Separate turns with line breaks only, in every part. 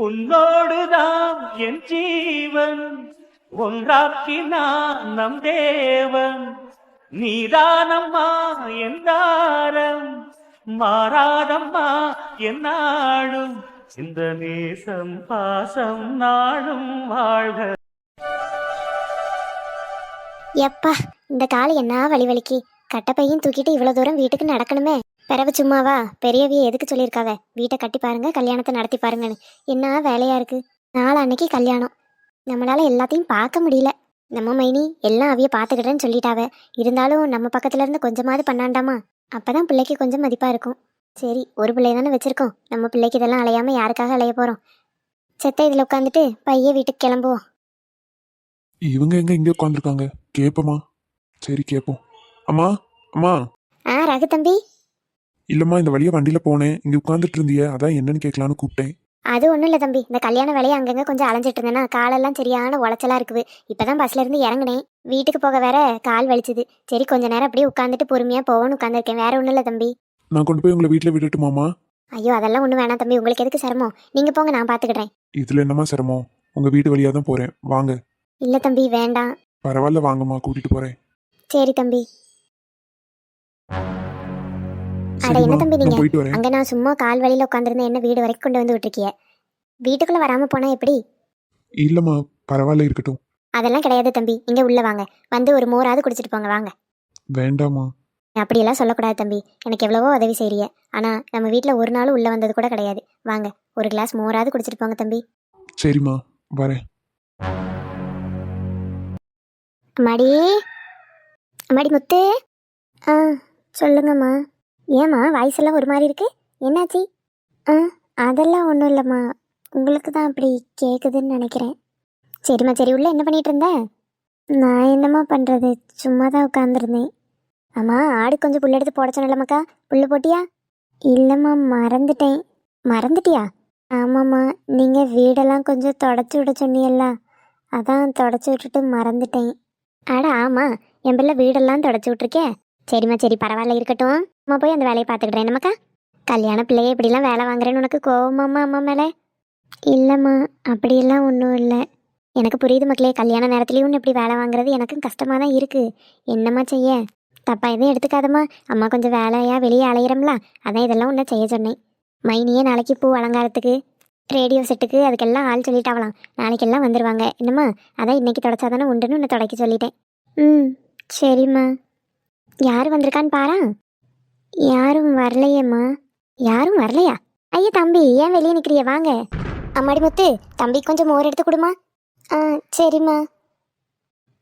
உன்னோடுதான் என் ஜீவன் ஒன்றாக்கினான் நம் தேவன். நீதானம்மா என் தாரம் மாறாதம்மா என் நாடும் இந்த நேசம் பாசம் நாடும் வாழ்க.
எப்பா இந்த காலை என்ன வலி வலிக்கு. கட்டப்பையும் தூக்கிட்டு இவ்வளவு தூரம் வீட்டுக்கு நடக்கணுமே. பிறவு சும்மாவா பெரியவிய எதுக்கு சொல்லியிருக்காவ வீட்டை கட்டி பாருங்க கல்யாணத்தை நடத்தி பாருங்கன்னு. என்ன வேலையா இருக்கு. நாளை அன்னைக்கு கல்யாணம். நம்மளால எல்லாத்தையும் பார்க்க முடியல. நம்ம மைனி எல்லாம் அவிய பார்த்துக்கிட்டேன்னு சொல்லிட்டாவ. இருந்தாலும் நம்ம பக்கத்துல இருந்து கொஞ்சமாவது பண்ணாண்டாமா. அப்பதான் பிள்ளைக்கு கொஞ்சம் மதிப்பா இருக்கும். சரி ஒரு பிள்ளை தானே வச்சிருக்கோம். நம்ம பிள்ளைக்கு இதெல்லாம் அலையாம யாருக்காக அலைய போறோம். செத்த இதுல உட்காந்துட்டு பைய வீட்டுக்கு கிளம்புவோம்.
இவங்க எங்க இங்கே உட்காந்துருக்காங்க? கேப்பமா. சரி கேட்போம். அம்மா அம்மா.
ரகு தம்பி.
இல்லம்மா, இந்த வழியா வண்டியில போனேன், இங்க உட்காந்துட்டு இருந்திய, அதான் என்னன்னு கேட்கலான்னு கூப்பிட்டேன்.
அது ஒன்றும் இல்லை தம்பி, இந்த கல்யாண வேலையை அங்கங்கே கொஞ்சம் அலைஞ்சிட்டு இருந்தேன்னா காலெல்லாம் சரியான உளைச்சலாக இருக்குது. இப்போதான் பஸ்ல இருந்து இறங்கினேன். வீட்டுக்கு போக வேற கால் வலிச்சுது. சரி கொஞ்ச நேரம் அப்படியே உட்காந்துட்டு பொறுமையாக போவோன்னு உட்காந்துருக்கேன். வேற ஒன்றும் இல்லை தம்பி.
நான் கொண்டு போய் உங்களை வீட்டில் விட்டுட்டுமாமா?
ஐயோ அதெல்லாம் ஒன்றும் வேணாம் தம்பி, உங்களுக்கு எதுக்கு சிரமம்? நீங்கள் போங்க, நான் பார்த்துக்கிட்டேன்.
இதுல என்னம்மா சிரமம்? உங்க வீட்டு வழியா தான் போறேன், வாங்க.
இல்லை தம்பி வேண்டாம்.
பரவாயில்ல வாங்கம்மா, கூட்டிட்டு போறேன்.
சரி தம்பி. அட என்ன தம்பி நீங்க
போயிட்டு வரேன்.
அங்க நான் சும்மா கால் வழியில உட்காந்துருந்தேன், என்ன வீடு வரைக்கும் கொண்டு வந்து விட்டுருக்கிய. வீட்டுக்குள்ள வராம போனா எப்படி?
இல்லம்மா பரவாயில்ல இருக்கட்டும்.
அதெல்லாம் கிடையாது தம்பி, இங்க உள்ள வாங்க. வந்து ஒரு மோராவது குடிச்சிட்டு போங்க வாங்க.
வேண்டாமா.
அப்படியெல்லாம் சொல்லக்கூடாது தம்பி, எனக்கு எவ்வளவோ உதவி செய்றிய. ஆனா நம்ம வீட்டுல ஒரு நாள் உள்ள வந்தது கூட கிடையாது. வாங்க ஒரு கிளாஸ் மோராவது குடிச்சிட்டு போங்க தம்பி.
சரிம்மா வரேன்.
அம்மாடி அம்மாடி முத்து. சொல்லுங்கம்மா. ஏம்மா வாய்ஸ் எல்லாம் ஒரு மாதிரி இருக்கு, என்னாச்சு? அதெல்லாம் ஒன்றும் இல்லைம்மா, உங்களுக்கு தான் அப்படி கேட்குதுன்னு நினைக்கிறேன். சரிம்மா சரி, உள்ள என்ன பண்ணிட்டு இருந்த? நான் என்னம்மா பண்ணுறது, சும்மா தான் உட்காந்துருந்தேன். ஆமாம் ஆடு கொஞ்சம் புல் எடுத்து போட சொன்னலம்மாக்கா, புல் போட்டியா? இல்லைம்மா மறந்துட்டேன். மறந்துட்டியா? ஆமாம்மா, நீங்கள் வீடெல்லாம் கொஞ்சம் தொடச்சி விட சொன்னியல்ல, அதான் தொடச்சி விட்டுட்டு மறந்துட்டேன். அட ஆமாம், என் பிள்ளை வீடெல்லாம் தொடச்சி விட்ருக்கேன். சரிம்மா சரி பரவாயில்ல இருக்கட்டும், அம்மா போய் அந்த வேலையை பார்த்துக்கிட்டேன். நம்மக்கா கல்யாண பிள்ளைய இப்படிலாம் வேலை வாங்குறேன்னு உனக்கு கோவமாம்மா அம்மா மேலே? இல்லைம்மா அப்படியெல்லாம் ஒன்றும் இல்லை. எனக்கு புரியுது மக்களே, கல்யாண நேரத்துலேயும் இப்படி வேலை வாங்குறது எனக்கும் கஷ்டமாக தான் இருக்குது. என்னம்மா செய்ய, தப்பா எதுவும் எடுத்துக்காதம்மா. அம்மா கொஞ்சம் வேலையாக வெளியே அலையிறோம்ல, அதான் இதெல்லாம் ஒன்றை செய்ய சொன்னேன். மைனியே நாளைக்கு பூ அலங்காரத்துக்கு ரேடியோ செட்டுக்கு அதுக்கெல்லாம் ஆள் சொல்லிட்டாவலாம். நாளைக்கெல்லாம் வந்துடுவாங்க என்னம்மா, அதான் இன்னைக்கு தொடச்சாதானே உண்டுன்னு உன்னை தொடக்க சொல்லிட்டேன். சரிம்மா. யார் வந்திருக்கான்னு பாரா. யாரும் வரலையேம்மா. யாரும் வரலையா? ஐயா தம்பி ஏன் வெளியே நிற்கிறிய, வாங்க. அம்மாடி முத்து, தம்பி கொஞ்சம் மோர் எடுத்து கொடுமா. சரிம்மா.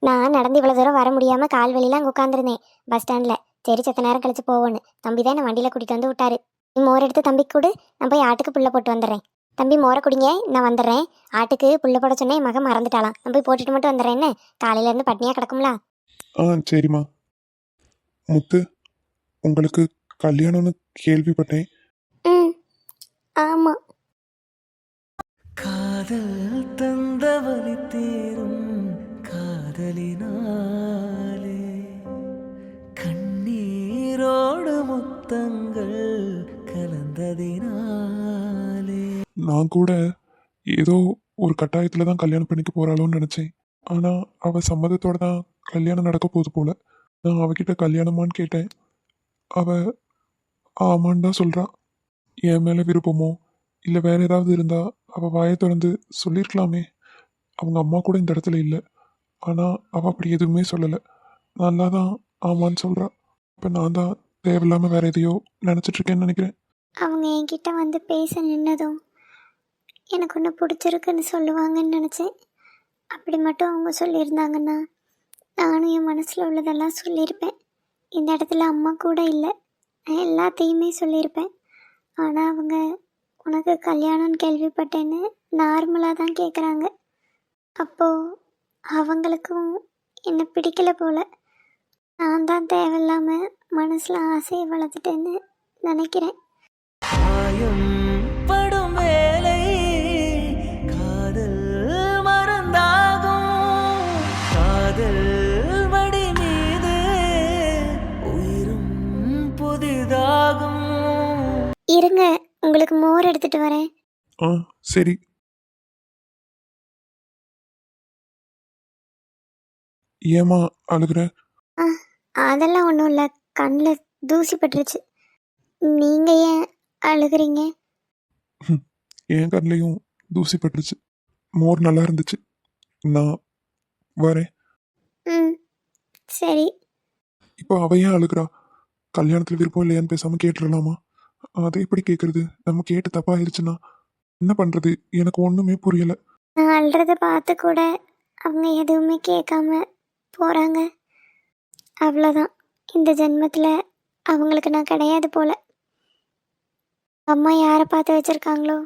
நான் நடந்து இவ்வளோ தூரம் வர முடியாமல் கால் வெளியில் அங்கே உட்காந்துருந்தேன் பஸ் ஸ்டாண்டில். சரி செத்த நேரம் கழிச்சு போவோன்னு தம்பி தான் நான் வண்டியில் கூட்டிகிட்டு வந்து விட்டாரு. நீ மோர் எடுத்து தம்பிக்கு கொடு, நான் போய் ஆட்டுக்கு புல்லை போட்டு வந்துடுறேன். தம்பி மோரை குடிங்க, நான் வந்துடுறேன். ஆட்டுக்கு புல்லை போட சொன்னேன், என் மகன் மறந்துட்டாலாம். நான் போய் போட்டுட்டு மட்டும் வந்துடுறேன். என்ன காலையிலேருந்து பட்னியாக கிடக்கும்ல.
சரிம்மா. முத்து, உங்களுக்கு கல்யாணம்னு கேள்விப்பட்டேன்.
ஆமாம்.
காதல் தந்தவழி தேரும் காதலினாலே கண்ணீரோடு முத்தங்கள் கலந்ததினாலே.
நான் கூட ஏதோ ஒரு கட்டாயத்துல தான் கல்யாணம் பண்ணிக்க போறாளோன்னு நினைச்சேன். ஆனா அவ சம்மதத்தோட தான் கல்யாணம் நடக்க போகுது போல. நான் அவகிட்ட கல்யாணமான்னு கேட்டேன். அவ ஆமான்னு தான் சொல்றா. என் மேல விருப்பமோ இல்லை வேற ஏதாவது இருந்தா அவ வாயை திறந்து சொல்லியிருக்கலாமே. அவங்க அம்மா கூட இந்த இடத்துல இல்லை, ஆனா அவ அப்படி எதுவுமே சொல்லலை. நல்லா தான் ஆமான்னு சொல்றா. இப்போ நான் தான் தேவையில்லாம வேற எதையோ நினைச்சிட்டு இருக்கேன்னு நினைக்கிறேன்.
அவங்க என்கிட்ட வந்து பேச நின்னதும் எனக்கு ஒன்று பிடிச்சிருக்குன்னு சொல்லுவாங்கன்னு நினச்சேன். அப்படி மட்டும் அவங்க சொல்லியிருந்தாங்கன்னா நானும் என் மனசில் உள்ளதெல்லாம் சொல்லியிருப்பேன். இந்த இடத்துல அம்மா கூட இல்லை, நான் எல்லாத்தையுமே சொல்லியிருப்பேன். ஆனால் அவங்க உனக்கு கல்யாணம்னு கேள்விப்பட்டேன்னு நார்மலாக தான் கேட்குறாங்க. அப்போது அவங்களுக்கும் என்னை பிடிக்கல போல. நான் தான் தேவையில்லாமல் மனசில் ஆசையை வளர்த்துட்டேன்னு நினைக்கிறேன்.
படும் வேலை காதல் மறந்தாகும், காதல் வடி மீது உயிரும் புதிதாகும்.
இருங்க உங்களுக்கு மோர் எடுத்துட்டு வரேன்.
சரி. ஏமா அழுகுற?
ஆ அதெல்லாம் ஒன்றும் இல்லை, கண்ணில் தூசி பட்டுருச்சு. நீங்கள் ஏன் அழுகுறீங்க?
என் கண்ணிலையும் தூசி பட்டுருச்சு. மோர் நல்லா இருந்துச்சு. நான் வரேன்.
ம் சரி.
இப்போ அவ ஏன் அழுகுறா? கல்யாணத்துல விருப்பம் இல்லையான்னு பேசாம கேட்டுடலாமா? அதை எப்படி கேட்கறது? நம்ம கேட்டு தப்பாயிருச்சுன்னா என்ன பண்றது? எனக்கு ஒண்ணுமே புரியல.
நான் அழுறத பார்த்து கூட அவங்க எதுவுமே கேட்காம போகிறாங்க. அவ்வளோதான், இந்த ஜென்மத்தில் அவங்களுக்கு நான் கிடையாது போல. அம்மா யாரை பார்த்து வச்சுருக்காங்களோ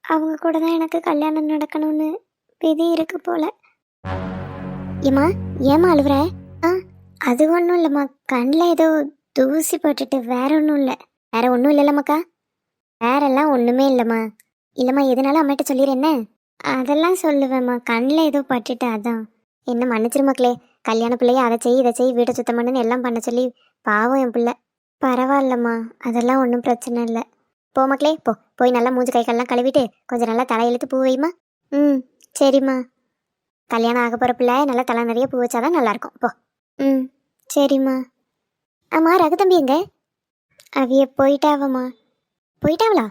அவங்க கூட தான் எனக்கு கல்யாணம் நடக்கணும்னு விதி இருக்கு போல. ஏம்மா, ஏம்மா அழுவுற? ஆ அது ஒன்றும் இல்லைம்மா, கண்ணில் ஏதோ தூசி போட்டுட்டு வேற ஒன்றும் இல்லை. வேற ஒன்றும் இல்லைல்லம்மாக்கா, வேறெல்லாம் ஒன்றுமே இல்லைம்மா. இல்லைம்மா, எதனாலும் அம்மாட்ட சொல்லிடுறேன் என்ன? அதெல்லாம் சொல்லுவேம்மா, கண்ணில் ஏதோ பட்டுட்டு அதான். என்ன மன்னிச்சிரு மக்களே, கல்யாண பிள்ளைய அதை செய் இதை செய் வீட்டை சுத்தம் பண்ணுன்னு எல்லாம் பண்ண சொல்லி பாவம் என் பிள்ளை. பரவாயில்லம்மா, அதெல்லாம் ஒன்றும் பிரச்சனை இல்லை. போ மக்களே போ, போய் நல்லா மூஞ்சி கை கால்லாம் கழுவிட்டு கொஞ்சம் நல்லா தலையெழுத்து பூ வைமா. ம் சரிம்மா. கல்யாணம் ஆக போகிற பிள்ளை நல்லா தலை நிறைய பூ வச்சாதான் நல்லாயிருக்கும். போ. ம் சரிம்மா. ஆமாம், ரகு தம்பி எங்க? அவிய போயிட்டாவம்மா. போயிட்டாவளா?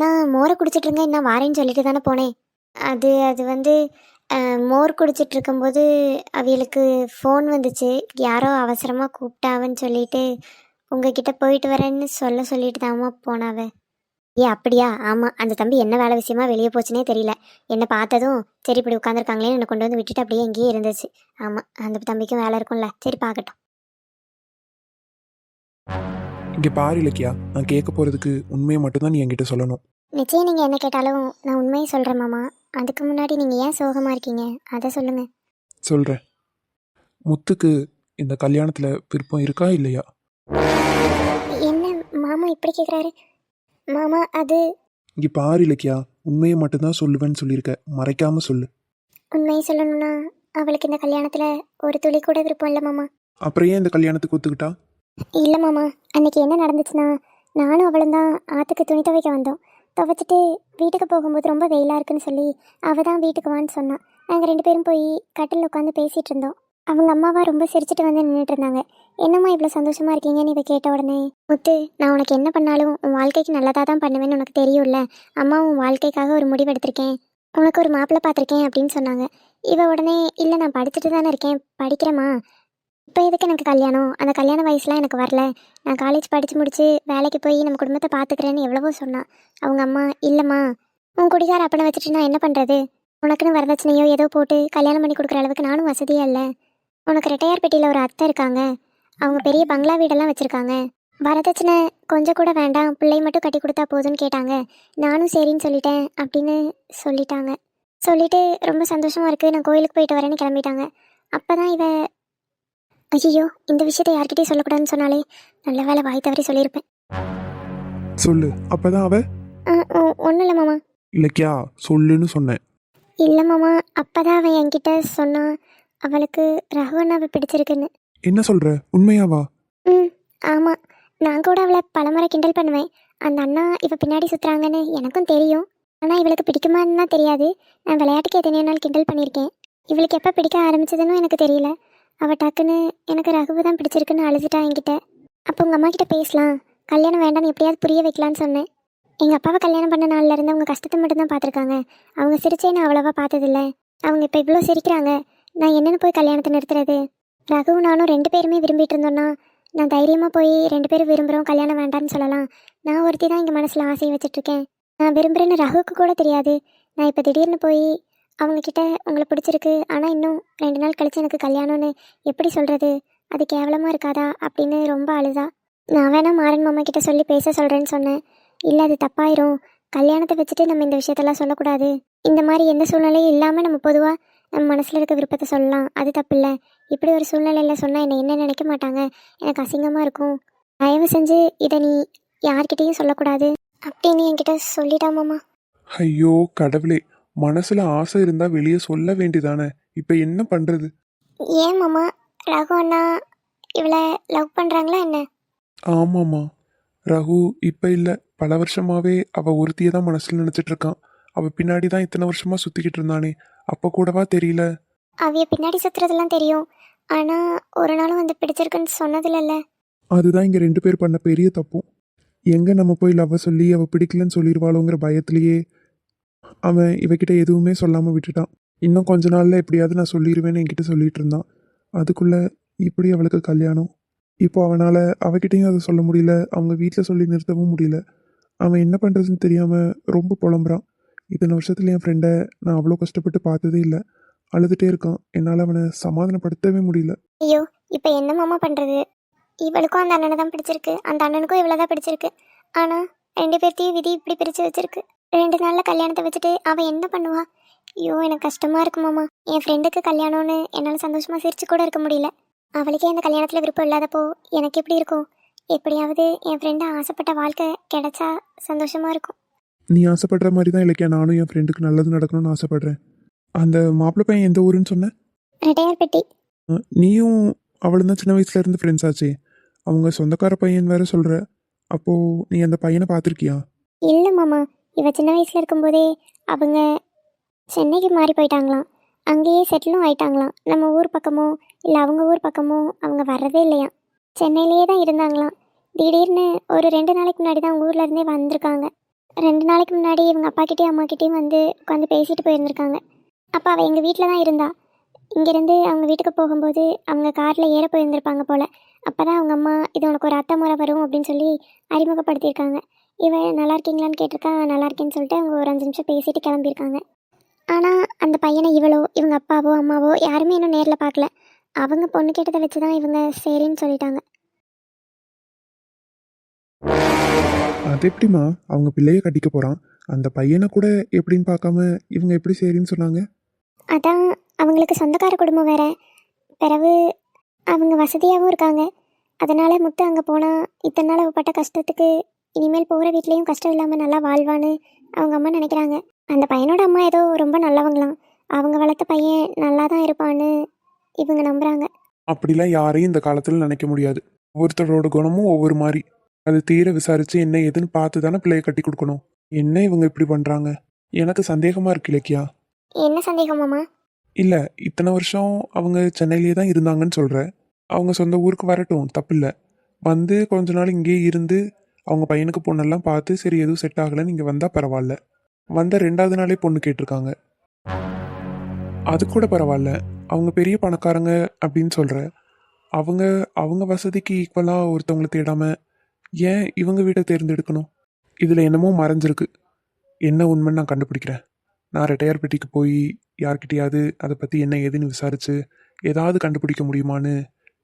நான் மோரை குடிச்சிட்ருங்க, நான் வாரேன்னு சொல்லிட்டு தானே போனேன். அது அது வந்து மோர் குடிச்சிட்டு இருக்கும்போது அவியலுக்கு ஃபோன் வந்துச்சு, யாரோ அவசரமாக கூப்பிட்டாவன்னு சொல்லிட்டு உங்ககிட்ட போயிட்டு வரேன்னு சொல்லிட்டு தாம்மா போனாவ. ஏ அப்படியா? ஆமாம், அந்த தம்பி என்ன வேலை விஷயமா வெளியே போச்சுனே தெரியல. என்னை பார்த்ததும் சரி இப்படி உட்காந்துருக்காங்களேன்னு என்னை கொண்டு வந்து விட்டுட்டு அப்படியே எங்கேயே இருந்துச்சு. ஆமாம், அந்த தம்பிக்கும் வேலை இருக்கும்ல, சரி பார்க்கட்டும்.
இங்கே பாரு இலக்கியா, நான் கேட்க போகிறதுக்கு உண்மையை மட்டும்தான் நீ என்கிட்ட சொல்லணும்.
நிச்சயம் நீங்கள் என்ன கேட்டாலும் நான் உண்மையை சொல்கிறேன் மாமா. அதுக்கு முன்னாடி நீங்கள் ஏன் சோகமாக இருக்கீங்க அதை சொல்லுங்கள்.
சொல்கிறேன். முத்துக்கு இந்த கல்யாணத்தில் விருப்பம் இருக்கா இல்லையா?
என்ன மாமா இப்படி கேட்குறாரு? மாமா அது
இங்கே பாரு இலக்கியா, உண்மையை மட்டும்தான் சொல்லுவேன்னு சொல்லியிருக்க, மறைக்காமல் சொல்லு.
உண்மையை சொல்லணும்னா அவளுக்கு இந்த கல்யாணத்தில் ஒரு துளி கூட விருப்பம் இல்லை மாமா.
அப்புறம் ஏன் இந்த கல்யாணத்துக்கு ஒத்துக்கிட்டா?
இல்லை மாமா, அன்னைக்கு என்ன நடந்துச்சுன்னா, நானும் அவளும் தான் ஆற்றுக்கு துணி துவைக்க வந்தோம். துவைச்சிட்டு வீட்டுக்கு போகும்போது ரொம்ப வெயிலாக இருக்குன்னு சொல்லி அவள் தான் வீட்டுக்கு வான்னு சொன்னான். நாங்கள் 2 பேரும் போய் கட்டில் உட்காந்து பேசிகிட்டு இருந்தோம். அவங்க அம்மாவா ரொம்ப சிரிச்சிட்டு வந்து நின்றுட்டு இருந்தாங்க. என்னம்மா இவ்வளோ சந்தோஷமாக இருக்கீங்கன்னு இவ கேட்ட உடனே, முத்து நான் உனக்கு என்ன பண்ணாலும் உன் வாழ்க்கைக்கு நல்லதாக தான் பண்ணுவேன்னு உனக்கு தெரியும்ல. அம்மா உன் வாழ்க்கைக்காக ஒரு முடிவு எடுத்திருக்கேன், உனக்கு ஒரு மாப்பிள்ளை பார்த்துருக்கேன் அப்படின்னு சொன்னாங்க. இவ உடனே இல்லை நான் படிச்சுட்டு தானே இருக்கேன், படிக்கிறேம்மா, இப்போ எதுக்கு எனக்கு கல்யாணம், அந்த கல்யாண வயசுலாம் எனக்கு வரல, நான் காலேஜ் படித்து முடித்து வேலைக்கு போய் நம்ம குடும்பத்தை பார்த்துக்கிறேன்னு எவ்வளவோ சொன்னான். அவங்க அம்மா இல்லைம்மா, உன் குடிகார அப்பனை வச்சுட்டு நான் என்ன பண்ணுறது, உனக்குன்னு வரதட்சணையோ ஏதோ போட்டு கல்யாணம் பண்ணி கொடுக்குற அளவுக்கு நானும் வசதியாக இல்லை. உனக்கு ரெட்டையார்பேட்டையில் ஒரு அத்தை இருக்காங்க, அவங்க பெரிய பங்களா வீடெல்லாம் வச்சுருக்காங்க, வரதட்சணை கொஞ்சம் கூட வேண்டாம், பிள்ளை மட்டும் கட்டி கொடுத்தா போதும்னு கேட்டாங்க. நானும் சரின்னு சொல்லிட்டேன் அப்படின்னு சொல்லிட்டாங்க. சொல்லிவிட்டு ரொம்ப சந்தோஷமாக இருக்குது, நான் கோயிலுக்கு போயிட்டு வரேன்னு கிளம்பிட்டாங்க. அப்போ தான் இவ, ஐயோ இந்த விஷயத்தை யார்கிட்டையும் சொல்லக்கூடாதுன்னு சொன்னாலே, நல்ல வேலை வாய் தவறி சொல்லியிருப்பேன்.
சொல்லு. அப்பதான் அவ
ஒன்றும் இல்லை மாமா.
இலக்கியா சொல்லுன்னு சொன்னேன்.
இல்லை மாமா, அப்போ தான் அவன் என்கிட்ட சொன்னான் அவளுக்கு ரகுவண்ணாவை பிடிச்சிருக்குன்னு.
என்ன சொல்ற? உண்மையாவா?
ம் ஆமாம், நான் கூட அவளை பலமுறை கிண்டல் பண்ணுவேன். அந்த அண்ணா இவ பின்னாடி சுற்றுறாங்கன்னு எனக்கும் தெரியும். ஆனால் இவளுக்கு பிடிக்குமான்னு தான் தெரியாது. நான் விளையாட்டுக்கு எத்தனையோ நாள் கிண்டல் பண்ணியிருக்கேன். இவளுக்கு எப்போ பிடிக்க ஆரம்பிச்சதுன்னு எனக்கு தெரியல. அவள் டக்குன்னு எனக்கு ரகுவை தான் பிடிச்சிருக்குன்னு அழுதுட்டா என்கிட்ட. அப்போ உங்கள் அம்மா கிட்ட பேசலாம், கல்யாணம் வேண்டாம்னு எப்படியாவது புரிய வைக்கலான்னு சொன்னேன். எங்கள் அப்பாவை கல்யாணம் பண்ண நாளில் இருந்து அவங்க கஷ்டத்தை மட்டும்தான் பார்த்துருக்காங்க. அவங்க சிரிச்சேன்னு அவ்வளோவா பார்த்ததில்ல. அவங்க இப்போ இவ்வளோ சிரிக்கிறாங்க, நான் என்னென்னு போய் கல்யாணத்தை நிறுத்துறது? ரகுவும் நானும் 2 பேருமே விரும்பிட்டு இருந்தோன்னா நான் தைரியமாக போய் 2 பேரும் விரும்புகிறோம் கல்யாணம் வேண்டான்னு சொல்லலாம். நான் ஒருத்தி தான் இங்கே மனசில் ஆசையை வச்சுட்ருக்கேன். நான் விரும்புகிறேன்னு ரகுவுக்கு கூட தெரியாது. நான் இப்போ திடீர்னு போய் அவங்கக்கிட்ட உங்களை பிடிச்சிருக்கு, ஆனால் இன்னும் 2 நாள் கழிச்சு எனக்கு கல்யாணம்னு எப்படி சொல்கிறது? அது கேவலமாக இருக்காதா அப்படின்னு ரொம்ப அழுதா. நான் வேணா மாறன் மாமா கிட்ட சொல்லி பேச சொல்கிறேன்னு சொன்னேன். இல்லை அது தப்பாயிரும், கல்யாணத்தை வச்சுட்டு நம்ம இந்த விஷயத்தெல்லாம் சொல்லக்கூடாது. இந்த மாதிரி எந்த சூழ்நிலையும் இல்லாமல் நம்ம பொதுவாக நம்ம மனசில் இருக்க விருப்பத்தை சொல்லலாம், அது தப்பு இல்லை. இப்படி ஒரு சூழ்நிலையில் சொன்னால் என்ன நினைக்க மாட்டாங்க, எனக்கு அசிங்கமாக இருக்கும். தயவு செஞ்சு இதை நீ யார்கிட்டையும் சொல்லக்கூடாது அப்படின்னு என்கிட்ட சொல்லிட்டாமாம்மா.
ஐயோ கடவுளே, மனசுல ஆசை இருந்தா வெளியே சொல்ல வேண்டியதானே, இப்ப என்ன பண்றது?
ஏன் மாமா, ரகு அண்ணா இவளை லவ் பண்ணுறாங்களா என்ன?
ஆமாம்மா, ரகு இப்ப இல்ல, பல வருஷமாவே அவ ஒருத்தியை தான் மனசுல நினைச்சிட்டு இருக்கான். அவ பின்னாடி தான் இத்தனை வருஷமா சுத்திக்கிட்டு இருந்தானே, அப்ப கூடவா தெரியல?
அவைய பின்னாடி சுற்றுறதெல்லாம் தெரியும், ஆனால் ஒரு நாளும் வந்து பிடிச்சிருக்குன்னு சொன்னதில்லல்ல.
அதுதான் இங்கே 2 பேர் பண்ண பெரிய தப்பும். எங்கே நம்ம போய் லவ்வை சொல்லி அவள் பிடிக்கலன்னு சொல்லிடுவாளோங்கிற பயத்திலேயே அவன் இவகிட்ட எதுவுமே சொல்லாமல் விட்டுட்டான். இன்னும் கொஞ்ச நாளில் எப்படியாவது நான் சொல்லிடுவேன்னு என்கிட்ட சொல்லிட்டு இருந்தான். அதுக்குள்ளே இப்படி அவளுக்கு கல்யாணம். இப்போ அவனால் அவகிட்டையும் அதை சொல்ல முடியல, அவங்க வீட்டில் சொல்லி நிறுத்தவும் முடியல. அவன் என்ன பண்ணுறதுன்னு தெரியாமல் ரொம்ப புலம்புறான். இத்தனை வருஷத்துல என் ஃப்ரெண்டை நான் அவ்வளோ கஷ்டப்பட்டு பார்த்ததே இல்லை. அழுதுகிட்டே இருக்கான். என்னால் அவனை சமாதானப்படுத்தவே முடியல.
ஐயோ, இப்போ என்ன மாமா பண்ணுறது? இவளுக்கும் அந்த அண்ணனை தான் பிடிச்சிருக்கு, அந்த அண்ணனுக்கும் இவ்வளோ தான் பிடிச்சிருக்கு. ஆனால் 2 பேர்த்தையும் விதி இப்படி பிரித்து வச்சிருக்கு. 2 நாளில் கல்யாணத்தை வச்சுட்டு அவள் என்ன பண்ணுவா? ஐயோ, எனக்கு கஷ்டமாக இருக்கு மாமா. என் ஃப்ரெண்டுக்கு கல்யாணம்னு என்னால் சந்தோஷமாக சிரிச்சு கூட இருக்க முடியல. அவளுக்கே அந்த கல்யாணத்தில் விருப்பம் இல்லாதப்போ எனக்கு எப்படி இருக்கும்? எப்படியாவது என் ஃப்ரெண்டு ஆசைப்பட்ட வாழ்க்கை கிடைச்சா சந்தோஷமாக இருக்கும்.
நீ ஆசைப்படுற மாதிரி தான் இலக்கியா நானும் என் ஃப்ரெண்டுக்கு நல்லது நடக்கணும்னு ஆசைப்படுறேன். அந்த மாப்பிள்ளை பையன் எந்த ஊருன்னு சொன்ன?
ரெட்டையார்பட்டி.
நீயும் அவளும் தான் சின்ன வயசுல இருந்து ஃப்ரெண்ட்ஸ் ஆச்சே. அவங்க சொந்தக்கார பையன் வேற சொல்ற. அப்போ நீ அந்த பையனை பார்த்துருக்கியா?
இல்லை மாமா, இவ சின்ன வயசில் இருக்கும்போதே அவங்க சென்னைக்கு மாறி போயிட்டாங்களாம். அங்கேயே செட்டிலும் ஆயிட்டாங்களாம். நம்ம ஊர் பக்கமோ இல்லை அவங்க ஊர் பக்கமோ அவங்க வர்றதே இல்லையா. சென்னையிலேயே தான் இருந்தாங்களாம். திடீர்னு ஒரு 2 நாளைக்கு முன்னாடி தான் அவங்க ஊர்ல இருந்தே வந்திருக்காங்க. 2 நாளைக்கு முன்னாடி இவங்க அப்பாக்கிட்டேயும் அம்மாக்கிட்டேயும் வந்து உட்காந்து பேசிட்டு போயிருந்திருக்காங்க. அப்போ அவள் எங்கள் வீட்டில் தான் இருந்தா. இங்கேருந்து அவங்க வீட்டுக்கு போகும்போது அவங்க காரில் ஏற போயிருந்திருப்பாங்க போல். அப்போ தான் அவங்க அம்மா இது உனக்கு ஒரு அத்தை முறை வரும் அப்படின்னு சொல்லி அறிமுகப்படுத்தியிருக்காங்க. இவன் நல்லா இருக்கீங்களான்னு கேட்டிருக்கா. நல்லா இருக்கேன்னு சொல்லிட்டு அவங்க ஒரு 5 நிமிஷம் பேசிட்டு கிளம்பியிருக்காங்க. ஆனால் அந்த பையனை இவளோ இவங்க அப்பாவோ அம்மாவோ யாருமே இன்னும் நேரில் பார்க்கல. அவங்க பொண்ணு கேட்டதை வச்சு தான் இவங்க சரின்னு சொல்லிட்டாங்க.
அது எப்படிம்மா அவங்க பிள்ளைய கட்டிக்க போறான்? அந்த பையனை கூட எப்படின்னு பார்க்காம இவங்க எப்படி சரின்னு சொன்னாங்க?
அதான் அவங்களுக்கு சொந்தக்கார குடும்பம் வேற. பிறகு அவங்க வசதியாகவும் இருக்காங்க. அதனால் முத்து அங்கே போனால் இத்தனை நாள் அவள் பட்ட கஷ்டத்துக்கு இனிமேல் போகிற வீட்லேயும் கஷ்டம் இல்லாமல் நல்லா வாழ்வான்னு அவங்க அம்மா நினைக்கிறாங்க. அந்த பையனோட அம்மா ஏதோ ரொம்ப நல்லவங்களாம். அவங்க வளர்த்த பையன் நல்லா தான் இருப்பான்னு இவங்க நம்புகிறாங்க.
அப்படிலாம் யாரையும் இந்த காலத்தில் நினைக்க முடியாது. ஒவ்வொருத்தரோட குணமும் ஒவ்வொரு மாதிரி. அது தீர விசாரிச்சு என்ன ஏதுன்னு பார்த்து தானே பிள்ளைய கட்டி கொடுக்கணும். என்ன இவங்க இப்படி பண்ணுறாங்க? எனக்கு சந்தேகமாக இருக்கு இலக்கியா.
என்ன சந்தேகமாம்மா?
இல்லை, இத்தனை வருஷம் அவங்க சென்னையிலேயே தான் இருந்தாங்கன்னு சொல்கிற. அவங்க சொந்த ஊருக்கு வரட்டும், தப்பில்லை. வந்து கொஞ்ச நாள் இங்கேயே இருந்து அவங்க பையனுக்கு பொண்ணெல்லாம் பார்த்து சரி எதுவும் செட் ஆகலைன்னு இங்கே வந்தால் பரவாயில்ல. வந்த 2வது நாளே பொண்ணு கேட்டிருக்காங்க. அது கூட பரவாயில்ல. அவங்க பெரிய பணக்காரங்க அப்படின்னு சொல்கிற. அவங்க அவங்க வசதிக்கு ஈக்குவலாக ஒருத்தவங்களை தேடாம ஏன் இவங்க வீட்டை தேர்ந்தெடுக்கணும்? இதில் என்னமோ மறைஞ்சிருக்கு. என்ன உண்மைன்னு நான் கண்டுபிடிக்கிறேன். நான் ரெட்டையார்பட்டிக்கு போய் யார்கிட்டயாவது அதை பற்றி என்ன ஏதுன்னு விசாரித்து ஏதாவது கண்டுபிடிக்க முடியுமான்னு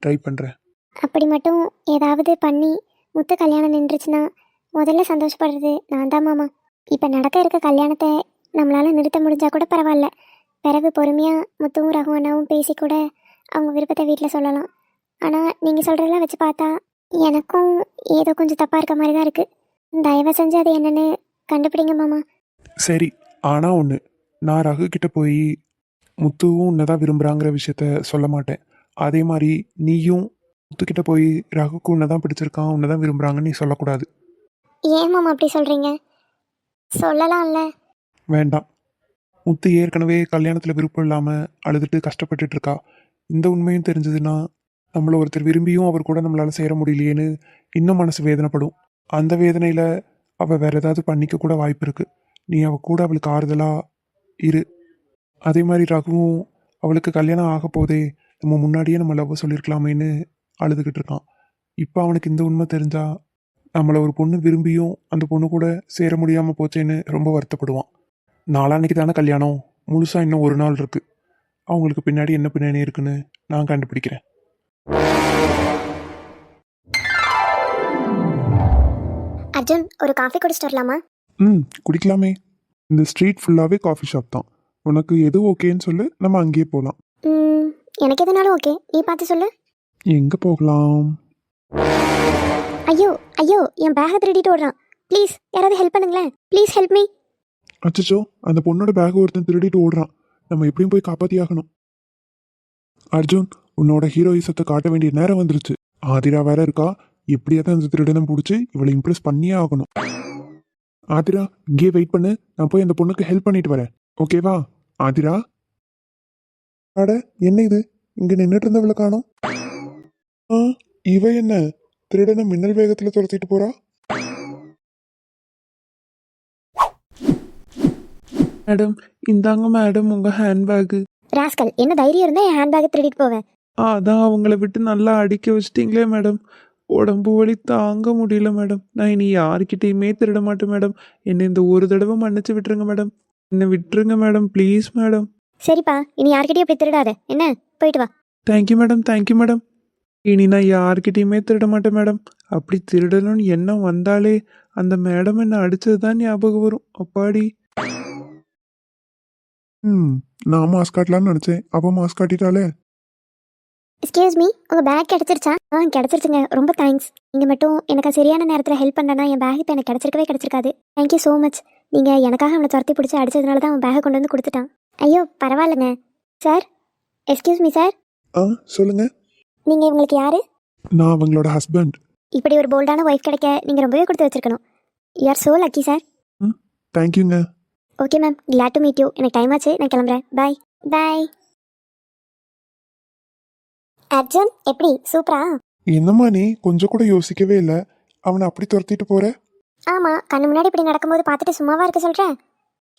ட்ரை பண்ணுறேன்.
அப்படி மட்டும் ஏதாவது பண்ணி முத்து கல்யாணம் நின்றுச்சுன்னா முதல்ல சந்தோஷப்படுறது நான் தான் மாமா. இப்போ நடக்க இருக்க கல்யாணத்தை நம்மளால் நிறுத்த முடிஞ்சால் கூட பரவாயில்ல. பிறகு பொறுமையாக முத்துவும் ரகு அண்ணாவும் பேசி கூட அவங்க விருப்பத்தை வீட்டில் சொல்லலாம். ஆனால் நீங்கள் சொல்கிறதெல்லாம் வச்சு பார்த்தா எனக்கும் ஏதோ கொஞ்சம் தப்பாக இருக்க மாதிரி தான் இருக்குது. தயவு செஞ்சு அது என்னென்னு கண்டுபிடிங்க மாமா.
சரி, ஆனால் ஒன்று, நான் ரகு கிட்ட போய் முத்துவும் உன்னதான் விரும்புகிறாங்கிற விஷயத்த சொல்ல மாட்டேன். அதே மாதிரி நீயும் முத்துக்கிட்ட போய் ரகுக்கு உன்னதான் பிடிச்சிருக்கான், உன்னதான் விரும்புகிறாங்கன்னு நீ சொல்லக்கூடாது.
ஏன் மாமா அப்படி சொல்கிறீங்க? சொல்லலாம்ல.
வேண்டாம். முத்து ஏற்கனவே கல்யாணத்தில் விருப்பம் இல்லாமல் அழுதுட்டு கஷ்டப்பட்டுட்டு இருக்கா. இந்த உண்மையும் தெரிஞ்சதுன்னா நம்மளை ஒருத்தர் விரும்பியும் அவர் கூட நம்மளால் சேர முடியலையேன்னு இன்னும் மனசு வேதனைப்படும். அந்த வேதனையில் அவள் வேற ஏதாவது பண்ணிக்க கூட வாய்ப்பு இருக்குது. நீ அவள் கூட அவளுக்கு ஆறுதலாக இரு. அதே மாதிரி ரகுவும் அவளுக்கு கல்யாணம் ஆக போதே நம்ம முன்னாடியே நம்ம லவ் சொல்லியிருக்கலாமேன்னு அழுதுகிட்டு இருக்கான். இப்போ அவனுக்கு இந்த உண்மை தெரிஞ்சா நம்மளை ஒரு பொண்ணு விரும்பியும் அந்த பொண்ணு கூட சேர முடியாமல் போச்சேன்னு ரொம்ப வருத்தப்படுவான். நாளான்னைக்கு தானே கல்யாணம், முழுசாக இன்னும் ஒரு நாள் இருக்குது. அவங்களுக்கு பின்னாடி என்ன பின்னணி இருக்குன்னு நான் கண்டுபிடிக்கிறேன்.
அர்ஜுன், ஒரு காஃபி குடிச்சிட்டு வரலாமா?
குடிக்கலாமே. இந்த ஸ்ட்ரீட் ஃபுல்லாகவே காஃபி ஷாப் தான். உனக்கு எது ஓகேன்னு சொல்லு, நம்ம அங்கேயே போகலாம்.
எனக்கு எதுனாலும் ஓகே, நீ பார்த்து சொல்லு.
எங்கே போகலாம்?
ஐயோ ஐயோ, என் பேக்கை திருடிட்டு ஓடுறான். ப்ளீஸ் யாராவது ஹெல்ப் பண்ணுங்களேன். Please help me.
அச்சச்சோ, அந்த பொண்ணோட பேக் ஒருத்தன் திருடிட்டு ஓடுறான். நம்ம எப்படியும் போய் காப்பாற்றி ஆகணும். அர்ஜுன், உன்னோட ஹீரோயிசத்தை காட்ட வேண்டிய நேரம் வந்துருச்சு. ஆதிரா வேற இருக்கா. எப்படியாவது அந்த திருடனை பிடிச்சி இவளை இம்ப்ரெஸ் பண்ணியே ஆகணும். ஆதிரா, இங்கேயே வெயிட் பண்ணு. நான் போய் அந்த பொண்ணுக்கு ஹெல்ப் பண்ணிட்டு வரேன். ஓகேவா ஆதிரா? அட, என்ன இது? இங்க நின்றுட்டு இருந்தவளை காணோம். ஆ, இவ என்ன திருடனை மின்னல் வேகத்துல துரத்திட்டு போறா?
மேடம், இந்தாங்க மேடம் உங்கள் ஹேண்ட்பேக்கு.
ராஸ்கல், என்ன தைரியம் இருந்தால் என் ஹேண்ட்பேக்கை திருடிட்டு போவேன்.
அதான் அவங்கள விட்டு நல்லா அடிக்க வச்சிட்டிங்களே மேடம். உடம்பு வலி தாங்க முடியல மேடம். நான் இனி யாருக்கிட்டேயுமே திருட மாட்டேன் மேடம். என்னை இந்த ஒரு தடவை மன்னிச்சு விட்டுருங்க மேடம். என்னை விட்டுருங்க மேடம், ப்ளீஸ் மேடம்.
சரிப்பா, இனி யார்கிட்டயும் இப்படி திருடாத என்ன, போயிட்டு வா.
Thank you madam, thank you madam. இனி நான் யாருக்கிட்டேயுமே திருட மாட்டேன் மேடம். அப்படி திருடணும்னு எண்ணம் வந்தாலே அந்த மேடம் என்னை அடிச்சது தான் ஞாபகம் வரும். அப்பாடி.
நான் மாஸ்க் காட்டலான்னு நினைச்சேன், அவ மாஸ்க் காட்டிட்டாலே.
எக்ஸ்கியூஸ் மீ, உங்கள் பேக் கிடச்சிருச்சா? கிடச்சிருச்சுங்க, ரொம்ப தேங்க்ஸ். நீங்கள் மட்டும் எனக்கு சரியான நேரத்தில் ஹெல்ப் பண்ணனா என் பேக் இப்போ எனக்கு கிடச்சிருக்கவே கிடச்சிருக்காது. Thank you so much. நீங்கள் எனக்காக அவனை துரத்தி பிடிச்சி அடிச்சதுனால தான் அவன் பேக்கை கொண்டு வந்து கொடுத்துட்டான். ஐயோ பரவாயில்லைங்க. Sir, excuse me sir.
சொல்லுங்க.
நீங்கள் இவங்களுக்கு யார்?
நான் அவங்களோட ஹஸ்பண்ட்.
இப்படி ஒரு போல்டான ஒய்ஃப் கிடைக்க நீங்கள் ரொம்பவே கொடுத்து வச்சிருக்கணும். You are so lucky sir.
தேங்க்யூங்க.
Okay ma'am, glad to meet you. எனக்கு டைம் ஆச்சு, நான் கிளம்புறேன். பாய் பாய். அர்ஜுன், எப்படி சூப்பரா?
என்னம்மா நீ கொஞ்சம் கூட யோசிக்கவே இல்லை, அவனை அப்படி துரத்திட்டு போற?
ஆமாம், கண்ணு முன்னாடி இப்படி நடக்கும்போது பார்த்துட்டு சும்மாவா இருக்க சொல்கிறேன்?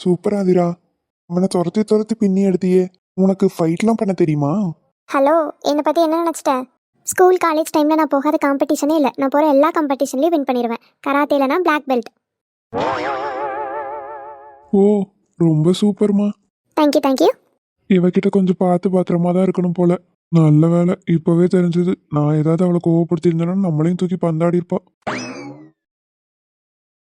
சூப்பரா அதிரா, அவனை துரத்தி துரத்தி பின்னி எடுத்தியே. உனக்கு ஃபைட்லாம் பண்ண தெரியுமா?
ஹலோ, என்னை பற்றி என்ன நினச்சிட்டேன்? ஸ்கூல் காலேஜ் டைமில் நான் போகாத காம்படிஷனே இல்லை. நான் போகிற எல்லா காம்படிஷன்லேயும் வின் பண்ணிடுவேன். கராத்தேல நான் பிளாக் பெல்ட்.
ஓ, ரொம்ப சூப்பர்மா.
Thank you thank you.
இவகிட்ட கொஞ்சம் பார்த்து பத்திரமா தான் இருக்கணும் போல. நல்ல வேலை, இப்பவே தெரிஞ்சது. நான் ஏதாவது அவளை கோவப்படுத்தியிருந்தேன்னா நம்மளையும் தூக்கி பந்தாடி இருப்பா.